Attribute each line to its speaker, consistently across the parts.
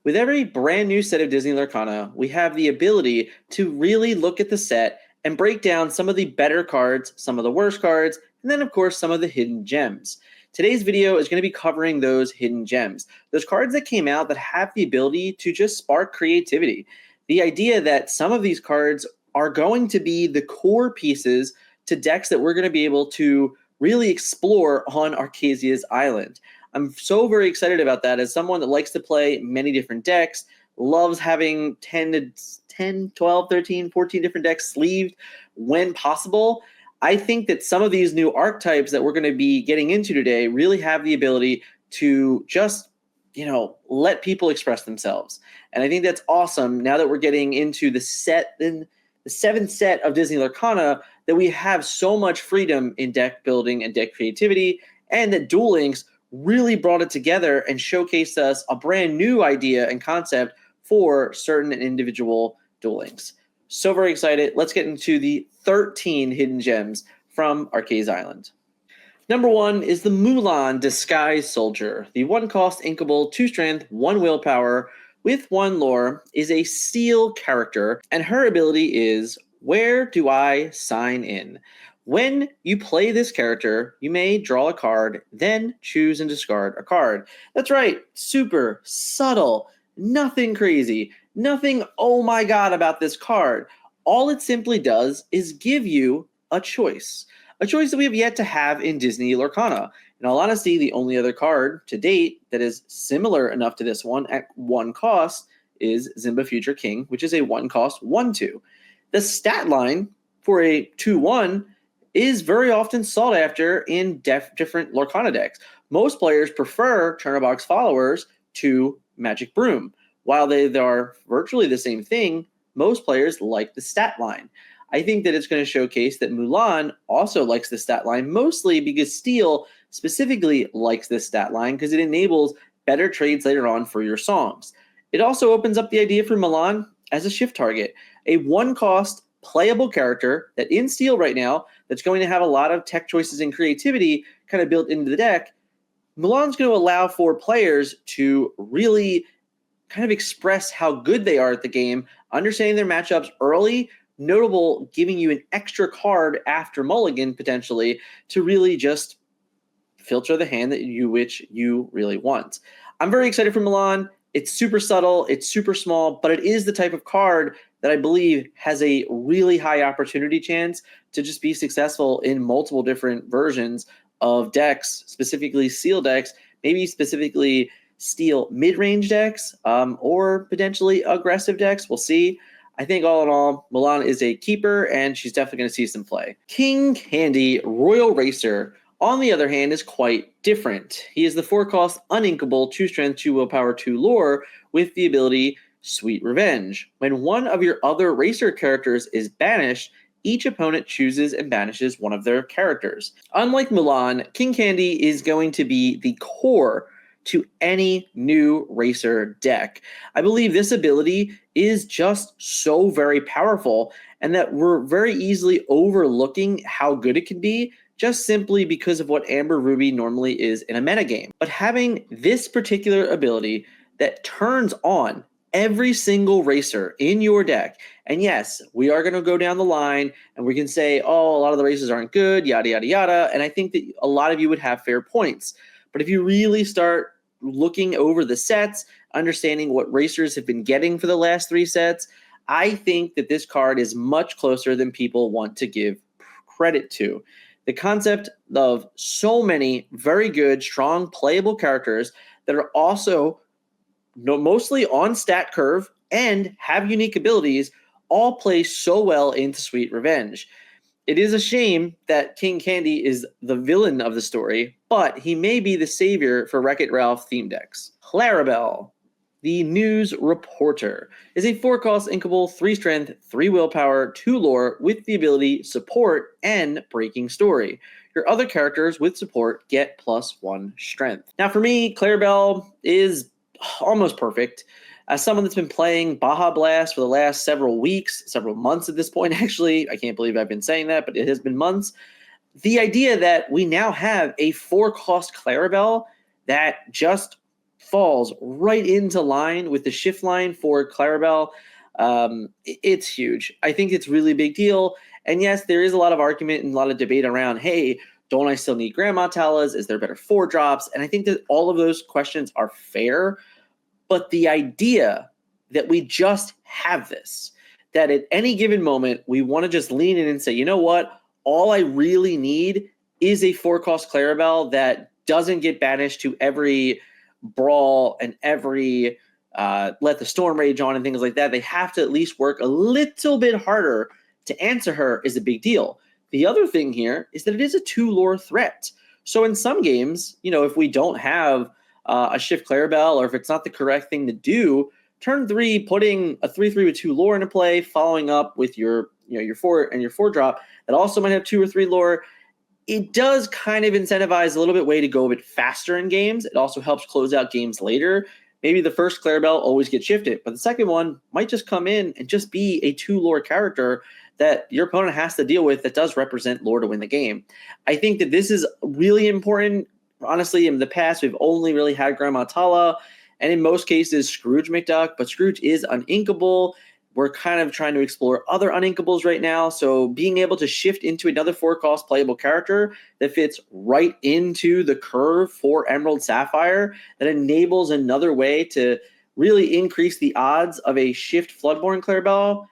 Speaker 1: With every brand new set of Disney Lorcana, we have the ability to really look at the set and break down some of the better cards, some of the worst cards, and then of course some of the hidden gems. Today's video is going to be covering those hidden gems, those cards that came out that have the ability to just spark creativity. The idea that some of these cards are going to be the core pieces to decks that we're going to be able to really explore on Archazia's island. I'm so very excited about that as someone that likes to play many different decks, loves having 10, 12, 13, 14 different decks sleeved when possible. I think that some of these new archetypes that we're going to be getting into today really have the ability to just, let people express themselves. And I think that's awesome now that we're getting into the seventh set of Disney Lorcana, that we have so much freedom in deck building and deck creativity, and that Duel Links really brought it together and showcased us a brand new idea and concept for certain individual Duel Links. So very excited. Let's get into the 13 hidden gems from Archazia Island. Number 1 is the Mulan Disguise Soldier. The 1-cost inkable, 2 strength, 1 willpower with 1 lore is a steel character, and her ability is Where Do I Sign In? When you play this character, you may draw a card, then choose and discard a card. That's right, super subtle, nothing crazy, nothing oh my god about this card. All it simply does is give you a choice that we have yet to have in Disney Lorcana. In all honesty, the only other card to date that is similar enough to this one at 1 cost is Simba Future King, which is a 1-cost 1/2. The stat line for a 2/1 is very often sought after in different Lorcana decks. Most players prefer Turnabox Followers to Magic Broom. While they are virtually the same thing, most players like the stat line. I think that it's going to showcase that Mulan also likes the stat line, mostly because Steel specifically likes this stat line because it enables better trades later on for your songs. It also opens up the idea for Mulan as a shift target, a 1-cost playable character that in Steel right now that's going to have a lot of tech choices and creativity kind of built into the deck. Mulan's going to allow for players to really kind of express how good they are at the game, understanding their matchups early, notable giving you an extra card after mulligan potentially to really just filter the hand which you really want. I'm very excited for Mulan. It's super subtle, it's super small, but it is the type of card that I believe has a really high opportunity chance to just be successful in multiple different versions of decks, specifically Steel decks, maybe specifically Steel mid-range decks, or potentially aggressive decks. We'll see. I think all in all, Mulan is a keeper, and she's definitely going to see some play. King Candy Royal Racer, on the other hand, is quite different. He is the 4-cost uninkable, 2 strength, 2 willpower, 2 lore with the ability Sweet Revenge. When one of your other racer characters is banished, each opponent chooses and banishes one of their characters. Unlike Mulan, King Candy is going to be the core to any new racer deck. I believe this ability is just so very powerful, and that we're very easily overlooking how good it can be just simply because of what Amber Ruby normally is in a metagame. But having this particular ability that turns on every single racer in your deck, and yes, we are going to go down the line and we can say, oh, a lot of the races aren't good, yada, yada, yada, and I think that a lot of you would have fair points. But if you really start looking over the sets, understanding what racers have been getting for the last 3 sets, I think that this card is much closer than people want to give credit to. The concept of so many very good, strong, playable characters that are also mostly on stat curve and have unique abilities all play so well into Sweet Revenge. It is a shame that King Candy is the villain of the story, but he may be the savior for Wreck-It Ralph theme decks. Clarabelle, the news reporter, is a 4-cost inkable, 3 strength, 3 willpower, 2 lore with the ability support and breaking story. Your other characters with support get +1 strength. Now for me, Clarabelle is almost perfect. As someone that's been playing Baja Blast for the last several weeks, several months at this point, actually, I can't believe I've been saying that, but it has been months. The idea that we now have a 4-cost Clarabelle that just falls right into line with the shift line for Clarabelle. It's huge. I think it's really a big deal. And yes, there is a lot of argument and a lot of debate around, hey, don't I still need Grandma Talas? Is there better 4-drops? And I think that all of those questions are fair. But the idea that we just have this, that at any given moment, we want to just lean in and say, you know what? All I really need is a 4-cost Clarabelle that doesn't get banished to every brawl and every let the storm rage on and things like that. They have to at least work a little bit harder to answer her is a big deal. The other thing here is that it is a 2-lore threat. So in some games, if we don't have a shift Clarabelle, or if it's not the correct thing to do, turn 3, putting a 3/3 with 2 lore into play, following up with your 4 and your 4-drop that also might have 2 or 3 lore, it does kind of incentivize a little bit way to go a bit faster in games. It also helps close out games later. Maybe the first Clarabelle always gets shifted, but the second one might just come in and just be a 2-lore character that your opponent has to deal with that does represent lore to win the game. I think that this is really important. Honestly, in the past, we've only really had Grandma Tala, and in most cases, Scrooge McDuck, but Scrooge is uninkable. We're kind of trying to explore other uninkables right now, so being able to shift into another 4-cost playable character that fits right into the curve for Emerald Sapphire, that enables another way to really increase the odds of a shift Floodborn Clarabelle,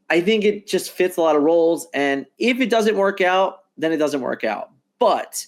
Speaker 1: I think it just fits a lot of roles, and if it doesn't work out, then it doesn't work out. But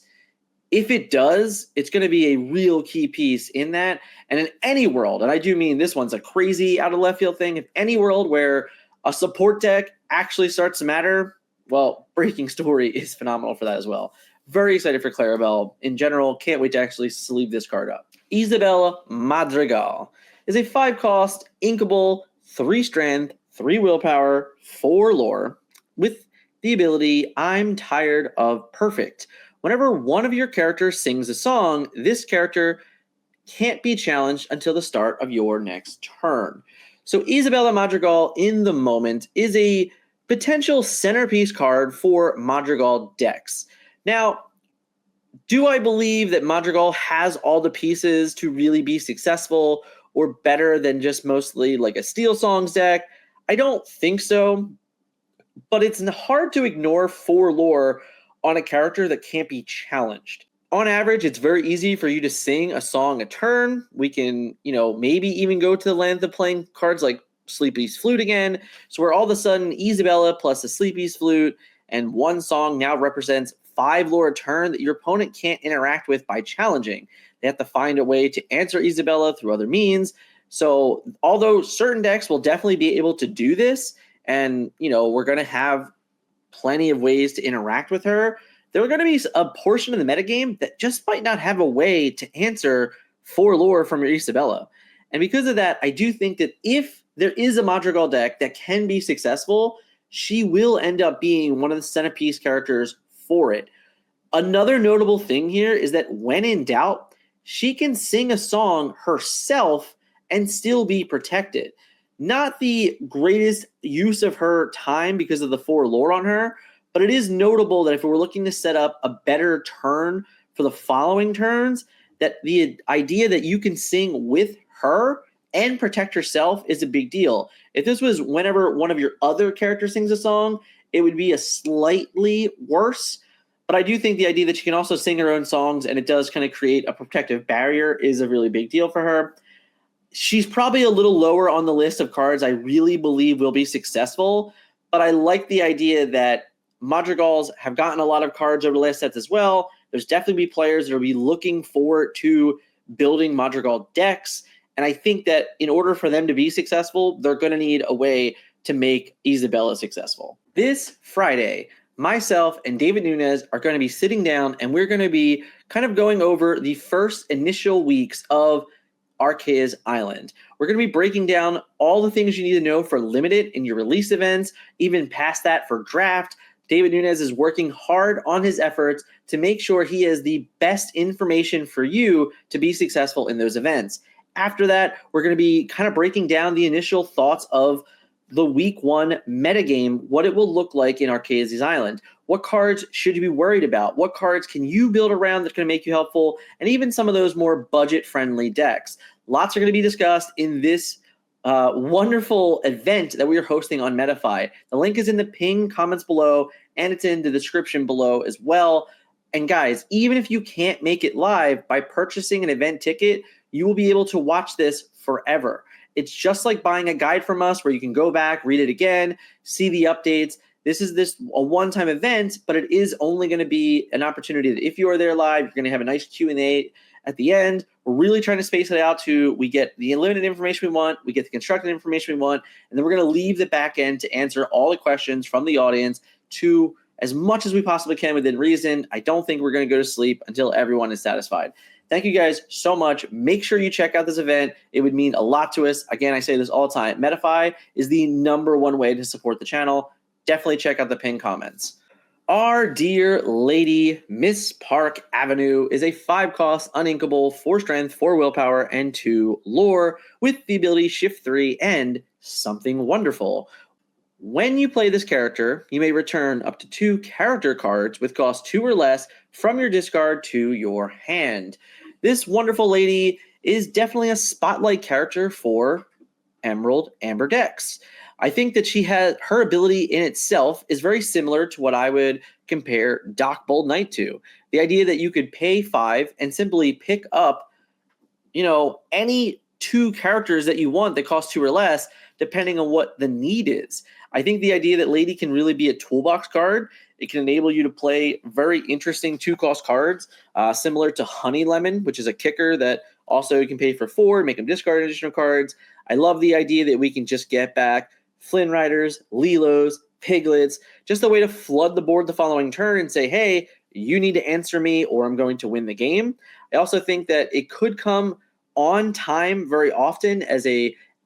Speaker 1: if it does, it's going to be a real key piece in that. And in any world, and I do mean this one's a crazy out of left field thing, if any world where a support deck actually starts to matter, well, Breaking Story is phenomenal for that as well. Very excited for Clarabelle in general. Can't wait to actually sleeve this card up. Isabella Madrigal is a 5-cost, inkable, 3 strength, 3 willpower, 4 lore with the ability I'm Tired of Perfect. Whenever one of your characters sings a song, this character can't be challenged until the start of your next turn. So Isabella Madrigal in the moment is a potential centerpiece card for Madrigal decks. Now, do I believe that Madrigal has all the pieces to really be successful or better than just mostly like a Steel Songs deck? I don't think so, but it's hard to ignore 4 lore on a character that can't be challenged. On average, it's very easy for you to sing a song a turn. We can, maybe even go to the length of playing cards like Sleepy's Flute again. So where all of a sudden Isabella plus a Sleepy's Flute and one song now represents 5 lore a turn that your opponent can't interact with by challenging. They have to find a way to answer Isabella through other means. So although certain decks will definitely be able to do this, and, we're going to have plenty of ways to interact with her, there are going to be a portion of the metagame that just might not have a way to answer 4 lore from your Isabella. And because of that, I do think that if there is a Madrigal deck that can be successful, she will end up being one of the centerpiece characters for it. Another notable thing here is that when in doubt, she can sing a song herself and still be protected. Not the greatest use of her time because of the 4 lore on her, but it is notable that if we're looking to set up a better turn for the following turns, that the idea that you can sing with her and protect herself is a big deal. If this was whenever one of your other characters sings a song, it would be a slightly worse. But I do think the idea that she can also sing her own songs and it does kind of create a protective barrier is a really big deal for her. She's probably a little lower on the list of cards I really believe will be successful, but I like the idea that Madrigals have gotten a lot of cards over the last sets as well. There's definitely be players that will be looking forward to building Madrigal decks, and I think that in order for them to be successful, they're going to need a way to make Isabella successful. This Friday, myself and David Nunez are going to be sitting down and we're going to be kind of going over the first initial weeks of Archazia Island. We're going to be breaking down all the things you need to know for Limited in your release events, even past that for Draft. David Nunez is working hard on his efforts to make sure he has the best information for you to be successful in those events. After that, we're going to be kind of breaking down the initial thoughts of the week 1 metagame, what it will look like in Archazia's Island. What cards should you be worried about? What cards can you build around that's going to make you helpful? And even some of those more budget-friendly decks. Lots are going to be discussed in this wonderful event that we are hosting on MetaFi. The link is in the pinned comments below, and it's in the description below as well. And guys, even if you can't make it live, by purchasing an event ticket, you will be able to watch this forever. It's just like buying a guide from us where you can go back, read it again, see the updates. This is a one-time event, but it is only going to be an opportunity that if you are there live, you're going to have a nice Q&A at the end. We're really trying to space it out to we get the limited information we want, we get the constructed information we want, and then we're going to leave the back end to answer all the questions from the audience to as much as we possibly can within reason. I don't think we're going to go to sleep until everyone is satisfied. Thank you guys so much. Make sure you check out this event. It would mean a lot to us. Again, I say this all the time. MetaFi is the #1 way to support the channel. Definitely check out the pinned comments. Our dear lady, Miss Park Avenue, is a 5-cost, uninkable, 4 strength, 4 willpower, and 2 lore with the ability Shift 3 and Something Wonderful. When you play this character, you may return up to 2 character cards with cost 2 or less from your discard to your hand. This wonderful lady is definitely a spotlight character for Emerald Amber decks. I think that she has her ability in itself is very similar to what I would compare Doc Bold Knight to. The idea that you could pay 5 and simply pick up, any 2 characters that you want that cost 2 or less, depending on what the need is. I think the idea that Lady can really be a toolbox card. It can enable you to play very interesting 2-cost cards, similar to Honey Lemon, which is a kicker that also you can pay for 4, make them discard additional cards. I love the idea that we can just get back Flynn Riders, Lilos, Piglets, just a way to flood the board the following turn and say, hey, you need to answer me or I'm going to win the game. I also think that it could come on time very often as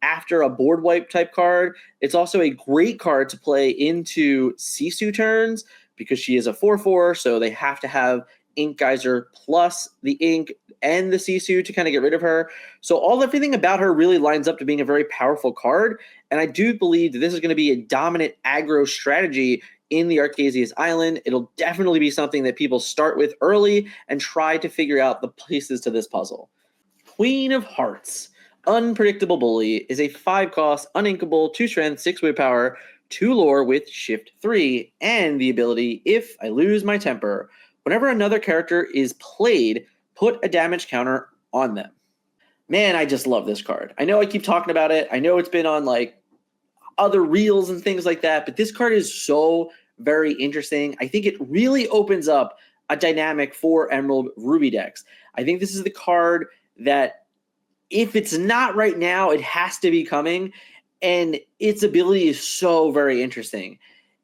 Speaker 1: after a board wipe type card. It's also a great card to play into Sisu turns because she is a 4/4, so they have to have Ink Geyser plus the ink and the Sisu to kind of get rid of her. So everything about her really lines up to being a very powerful card, and I do believe that this is going to be a dominant aggro strategy in the Archazia's Island. It'll definitely be something that people start with early and try to figure out the pieces to this puzzle. Queen of Hearts. Unpredictable Bully is a 5-cost, uninkable, 2 strength, 6 willpower, 2 lore with Shift 3, and the ability If I Lose My Temper. Whenever another character is played, put a damage counter on them. Man, I just love this card. I know I keep talking about it. I know it's been on other reels and things like that, but this card is so very interesting. I think it really opens up a dynamic for Emerald Ruby decks. I think this is the card that if it's not right now, it has to be coming, and its ability is so very interesting.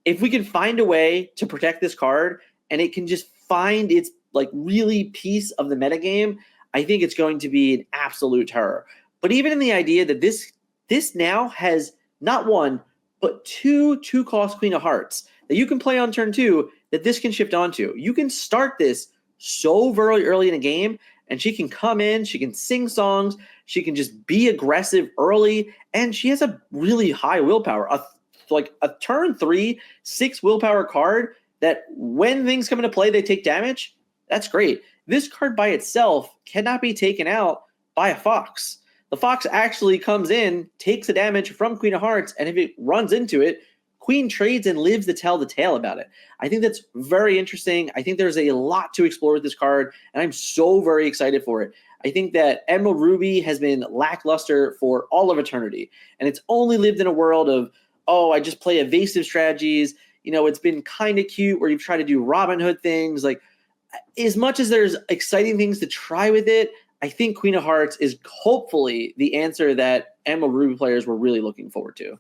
Speaker 1: If we can find a way to protect this card and it can just find its really piece of the metagame, I think it's going to be an absolute terror. But even in the idea that this now has not 1, but 2 2-cost Queen of Hearts that you can play on turn 2 that this can shift onto. You can start this so very early in a game, and she can come in, she can sing songs, she can just be aggressive early, and she has a really high willpower. A turn 3, 6 willpower card that when things come into play, they take damage. That's great. This card by itself cannot be taken out by a Fox. The Fox actually comes in, takes the damage from Queen of Hearts, and if it runs into it, Queen trades and lives to tell the tale about it. I think that's very interesting. I think there's a lot to explore with this card, and I'm so very excited for it. I think that Emerald Ruby has been lackluster for all of eternity, and it's only lived in a world of, I just play evasive strategies. It's been kind of cute where you've tried to do Robin Hood things. As much as there's exciting things to try with it, I think Queen of Hearts is hopefully the answer that Emerald Ruby players were really looking forward to.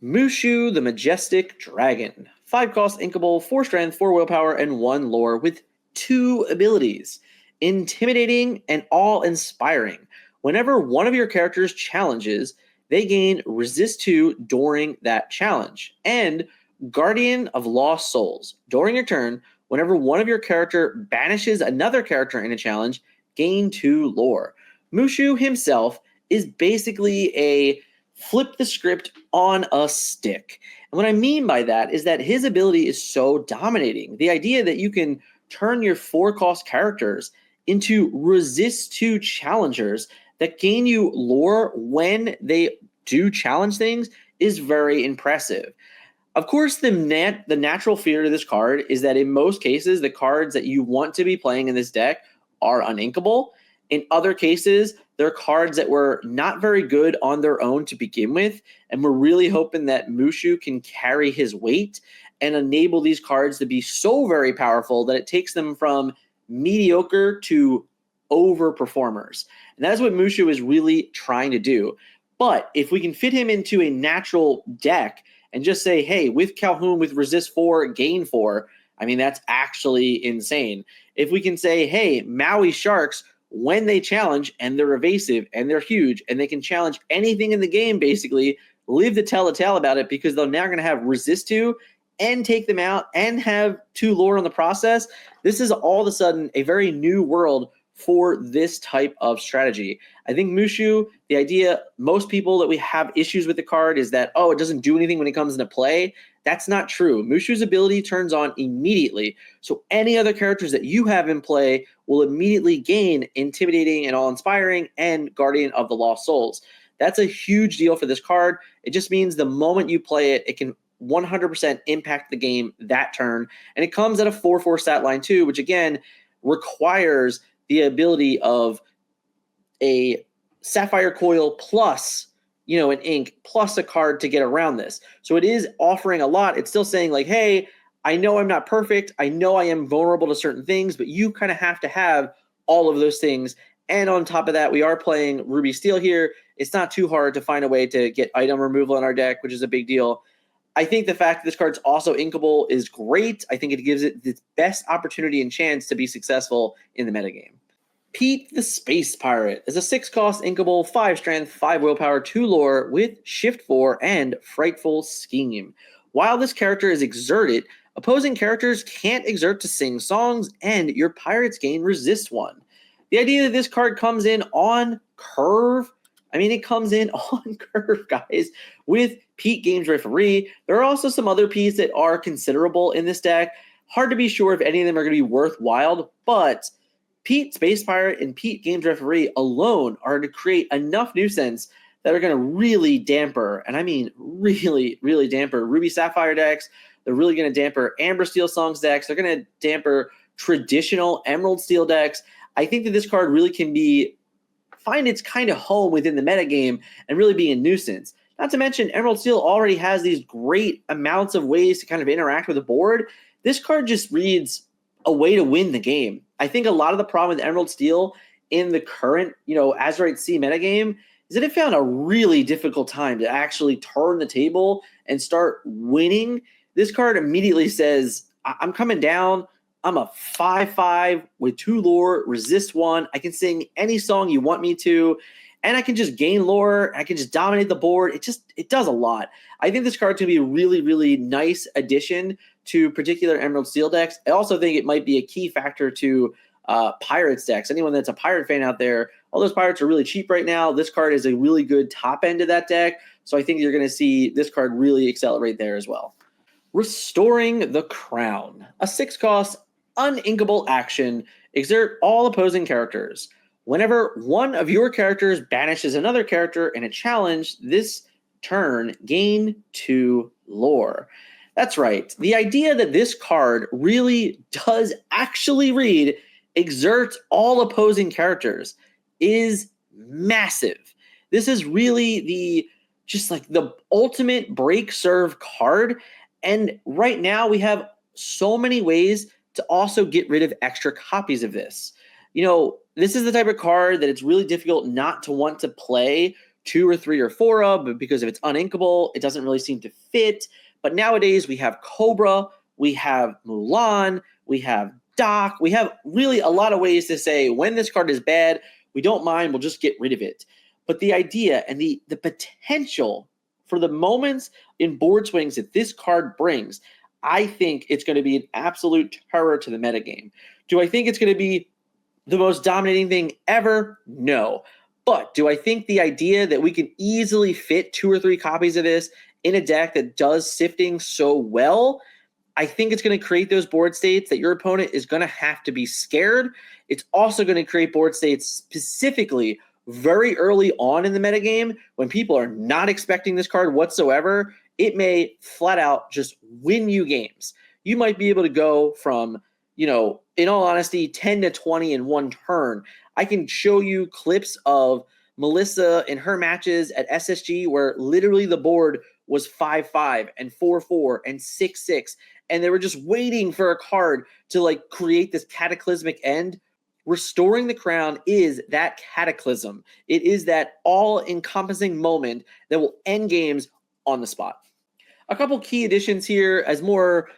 Speaker 1: Mushu, the Majestic Dragon. 5-cost, inkable, 4 strength, 4 willpower, and 1 lore with 2 abilities. Intimidating and awe-inspiring. Whenever one of your characters challenges, they gain resist 2 during that challenge. And Guardian of Lost Souls. During your turn, whenever one of your character banishes another character in a challenge, gain 2 lore. Mushu himself is basically a flip the script on a stick. And what I mean by that is that his ability is so dominating. The idea that you can turn your 4-cost characters into resist to challengers that gain you lore when they do challenge things is very impressive. Of course, the natural fear to this card is that in most cases, the cards that you want to be playing in this deck are uninkable. In other cases, they're cards that were not very good on their own to begin with, and we're really hoping that Mushu can carry his weight and enable these cards to be so very powerful that it takes them from mediocre to overperformers. And that's what Mushu is really trying to do. But if we can fit him into a natural deck and just say, hey, with Calhoun, with resist 4, gain 4, I mean, that's actually insane. If we can say, hey, Maui Sharks, when they challenge and they're evasive and they're huge and they can challenge anything in the game, basically, live to tell a tale about it because they're now going to have resist 2 and take them out and have 2 lore on the process. This is all of a sudden a very new world for this type of strategy. I think Mushu, the idea, most people that we have issues with the card is that, oh, it doesn't do anything when it comes into play. That's not true. Mushu's ability turns on immediately. So any other characters that you have in play will immediately gain Intimidating and Awe-inspiring and Guardian of the Lost Souls. That's a huge deal for this card. It just means the moment you play it, it can 100% impact the game that turn. And it comes at a 4/4 stat line too, which again requires the ability of a Sapphire Coil plus, an ink plus a card to get around this. So it is offering a lot. It's still saying like, hey, I know I'm not perfect. I know I am vulnerable to certain things, but you kind of have to have all of those things. And on top of that, we are playing Ruby Steel here. It's not too hard to find a way to get item removal in our deck, which is a big deal. I think the fact that this card's also inkable is great. I think it gives it the best opportunity and chance to be successful in the metagame. Pete the Space Pirate is a 6-cost inkable, 5 strength, 5 willpower, 2 lore with Shift 4 and Frightful Scheme. While this character is exerted, opposing characters can't exert to sing songs, and your pirates gain resist 1. The idea that this card comes in on curve, it comes in on curve, guys, with Pete Games Referee. There are also some other Pete's that are considerable in this deck. Hard to be sure if any of them are going to be worthwhile, but Pete Space Pirate and Pete Games Referee alone are to create enough nuisance that are going to really damper, and I mean really, really damper Ruby Sapphire decks. They're really going to damper Amber Steel Songs decks. They're going to damper traditional Emerald Steel decks. I think that this card really can find its kind of home within the metagame and really be a nuisance. Not to mention, Emerald Steel already has these great amounts of ways to kind of interact with the board. This card just reads a way to win the game. I think a lot of the problem with Emerald Steel in the current, Azurite Sea metagame is that it found a really difficult time to actually turn the table and start winning. This card immediately says, I'm coming down. I'm a 5/5 with 2 lore, resist 1. I can sing any song you want me to, and I can just gain lore. I can just dominate the board. It does a lot. I think this card's going to be a really, really nice addition to particular Emerald Steel decks. I also think it might be a key factor to Pirates decks. Anyone that's a Pirate fan out there, all those Pirates are really cheap right now. This card is a really good top end of that deck, so I think you're going to see this card really accelerate there as well. Restoring the Crown, a 6-cost uninkable action. Exert all opposing characters. Whenever one of your characters banishes another character in a challenge, this turn gain 2 lore. That's right. The idea that this card really does actually read exert all opposing characters is massive. This is really the ultimate break serve card. And right now we have so many ways to also get rid of extra copies of this. This is the type of card that it's really difficult not to want to play 2 or 3 or 4 of, but because if it's uninkable, it doesn't really seem to fit. But nowadays we have Cobra, we have Mulan, we have Doc, we have really a lot of ways to say when this card is bad, we don't mind, we'll just get rid of it. But the idea and the potential for the moments in board swings that this card brings, I think it's going to be an absolute terror to the metagame. Do I think it's going to be the most dominating thing ever? No. But do I think the idea that we can easily fit 2 or 3 copies of this in a deck that does sifting so well? I think it's going to create those board states that your opponent is going to have to be scared. It's also going to create board states specifically very early on in the metagame when people are not expecting this card whatsoever. It may flat out just win you games. You might be able to go from, in all honesty, 10 to 20 in one turn. I can show you clips of Melissa in her matches at SSG where literally the board was 5-5 and 4-4 and 6-6. And they were just waiting for a card to create this cataclysmic end. Restoring the Crown is that cataclysm. It is that all-encompassing moment that will end games on the spot. A couple key additions here as more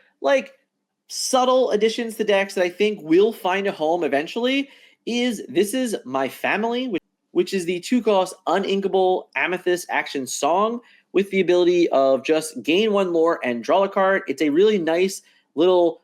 Speaker 1: subtle additions to decks that I think will find a home eventually is This Is My Family, which is the 2-cost uninkable Amethyst action song with the ability of just gain 1 lore and draw a card. It's a really nice little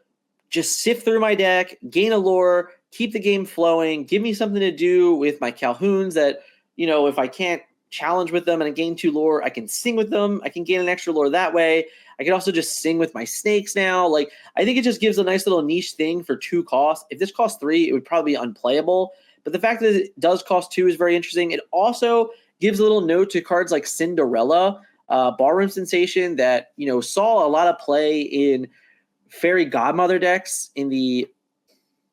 Speaker 1: just sift through my deck, gain a lore, keep the game flowing, give me something to do with my Calhouns that, if I can't challenge with them and I gain 2 lore, I can sing with them. I can gain an extra lore that way. I can also just sing with my snakes now. I think it just gives a nice little niche thing for 2 costs. If this costs 3, it would probably be unplayable. But the fact that it does cost 2 is very interesting. It also gives a little note to cards like Cinderella, Ballroom Sensation that, saw a lot of play in Fairy Godmother decks, in the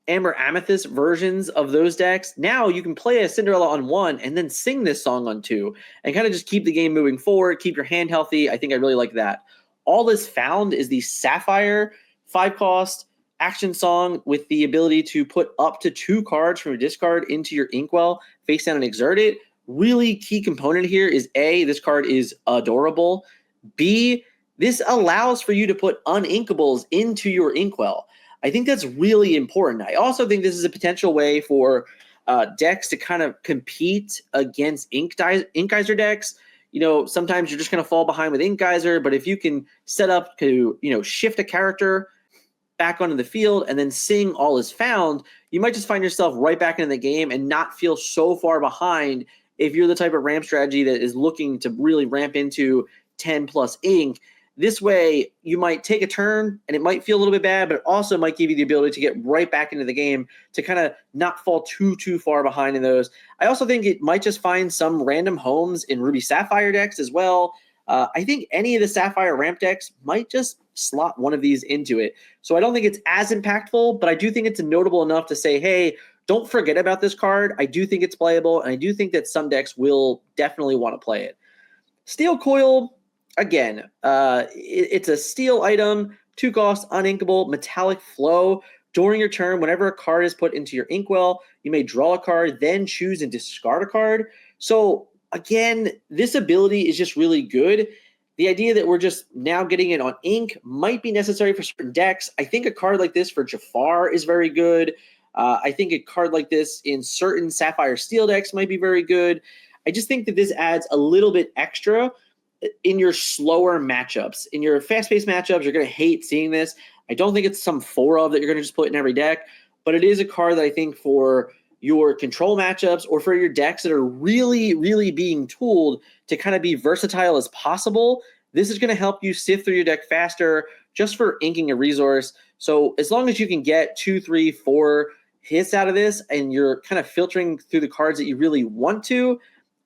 Speaker 1: Amber Amethyst versions of those decks. Now you can play a Cinderella on 1 and then sing this song on 2 and kind of just keep the game moving forward, keep your hand healthy. I think I really like that. All Is Found is the Sapphire 5-cost action song with the ability to put up to 2 cards from your discard into your Inkwell, face down and exert it. Really key component here is A, this card is adorable. B, this allows for you to put uninkables into your Inkwell. I think that's really important. I also think this is a potential way for decks to kind of compete against Ink Geyser decks. Sometimes you're just going to fall behind with Ink Geyser, but if you can set up to, shift a character back onto the field and then sing All Is Found, you might just find yourself right back into the game and not feel so far behind if you're the type of ramp strategy that is looking to really ramp into 10 plus ink. This way, you might take a turn and it might feel a little bit bad, but it also might give you the ability to get right back into the game to kind of not fall too far behind in those. I also think it might just find some random homes in Ruby Sapphire decks as well. I think any of the Sapphire ramp decks might just slot one of these into it. So I don't think it's as impactful, but I do think it's notable enough to say, hey, don't forget about this card. I do think it's playable, and I do think that some decks will definitely want to play it. Steel Coil, again, it's a steel item, 2 cost, uninkable, metallic flow. During your turn, whenever a card is put into your Inkwell, you may draw a card, then choose and discard a card. So again, this ability is just really good. The idea that we're just now getting it on ink might be necessary for certain decks. I think a card like this for Jafar is very good. I think a card like this in certain Sapphire Steel decks might be very good. I just think that this adds a little bit extra in your slower matchups. In your fast-paced matchups, you're going to hate seeing this. I don't think it's some 4 of that you're going to just put in every deck, but it is a card that I think for your control matchups or for your decks that are really, really being tooled to kind of be versatile as possible, this is going to help you sift through your deck faster just for inking a resource. So as long as you can get 2, 3, 4 hits out of this and you're kind of filtering through the cards that you really want to,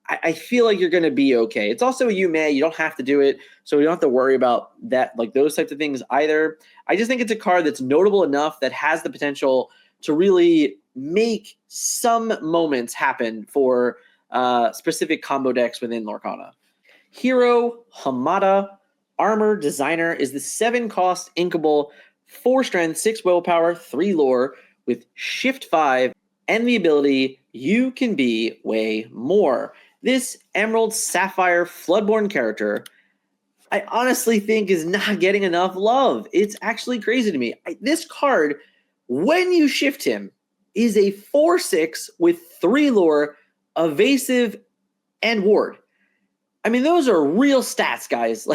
Speaker 1: I feel like you're going to be okay. It's also you don't have to do it, so you don't have to worry about that, those types of things either. I just think it's a card that's notable enough that has the potential to really make some moments happen for specific combo decks within Lorcana. Hiro Hamada, Armor Designer, is the 7-cost inkable, 4 strength, 6 willpower, 3 lore with Shift 5 and the ability You Can Be Way More. This Emerald Sapphire Floodborn character, I honestly think is not getting enough love. It's actually crazy to me. This card, when you shift him, is a 4/6 with 3 lore, evasive, and ward. I mean, those are real stats, guys.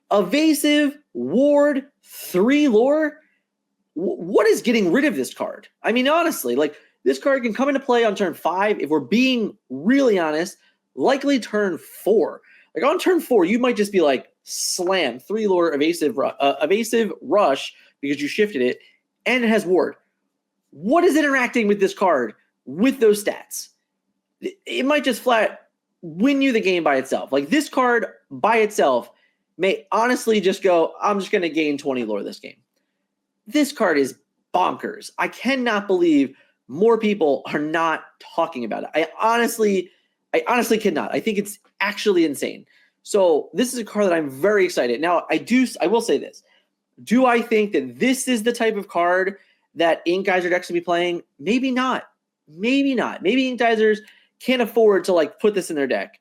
Speaker 1: Evasive, ward, 3 lore. What is getting rid of this card? I mean, honestly, This card can come into play on turn 5, if we're being really honest, likely turn 4. Like on turn 4, you might just be like, slam, 3 lore evasive rush because you shifted it, and it has ward. What is interacting with this card with those stats? It might just flat win you the game by itself. Like this card by itself may honestly just go, I'm just going to gain 20 lore this game. This card is bonkers. I cannot believe more people are not talking about it. I honestly cannot. I think it's actually insane. So this is a card that I'm very excited. Now, I will say this. Do I think that this is the type of card that Inkgeyser decks will be playing? Maybe not. Maybe not. Maybe Inkgeysers can't afford to like put this in their deck.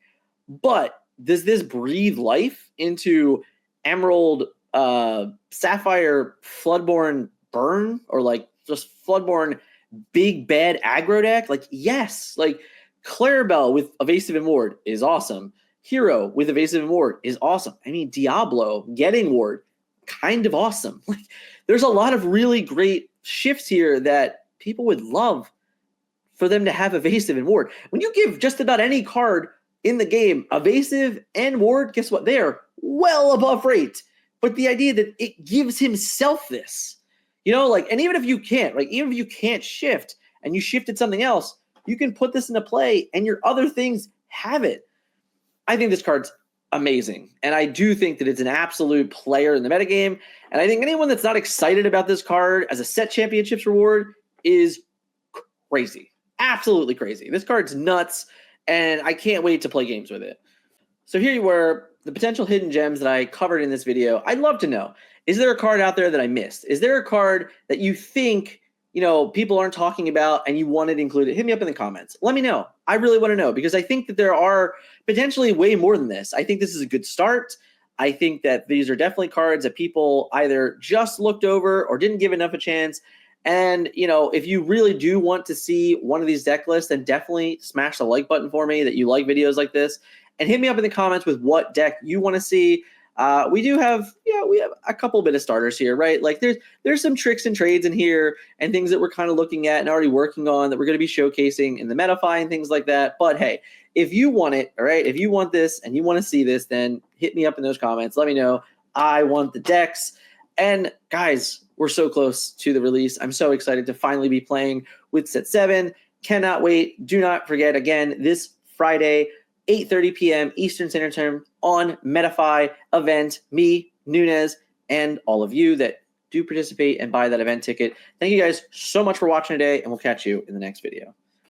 Speaker 1: But does this breathe life into Emerald, Sapphire, Floodborn Burn, or like just Floodborn big bad aggro deck? Like, yes. Like Clarabelle with Evasive and Ward is awesome. Hiro with Evasive and Ward is awesome. I mean, Diablo getting Ward, kind of awesome. Like, there's a lot of really great shifts here that people would love for them to have Evasive and Ward. When you give just about any card in the game Evasive and Ward, guess what? They are well above rate. But the idea that it gives himself this, you know, like, and even if you can't, like, even if you can't shift and you shifted something else, you can put this into play and your other things have it. I think this card's amazing. And I do think that it's an absolute player in the metagame. And I think anyone that's not excited about this card as a set championships reward is crazy. Absolutely crazy. This card's nuts, and I can't wait to play games with it. So here you were, the potential hidden gems that I covered in this video. I'd love to know, is there a card out there that I missed? Is there a card that you think, you know, people aren't talking about and you wanted included? Hit me up in the comments. Let me know. I really want to know, because I think that there are potentially way more than this. I think this is a good start. I think that these are definitely cards that people either just looked over or didn't give enough a chance. And, you know, if you really do want to see one of these deck lists, then definitely smash the like button for me that you like videos like this. And hit me up in the comments with what deck you want to see. We have a couple bit of starters here, right? Like there's some tricks and trades in here and things that we're kind of looking at and already working on that we're going to be showcasing in the Metafy and things like that. But hey, if you want it, all right, if you want this and you want to see this, then hit me up in those comments. Let me know. I want the decks. And guys, we're so close to the release. I'm so excited to finally be playing with Set 7. Cannot wait. Do not forget, again, this Friday, 8:30 p.m. Eastern Standard Time on Metafy event. Me, Nunez, and all of you that do participate and buy that event ticket. Thank you guys so much for watching today, and we'll catch you in the next video.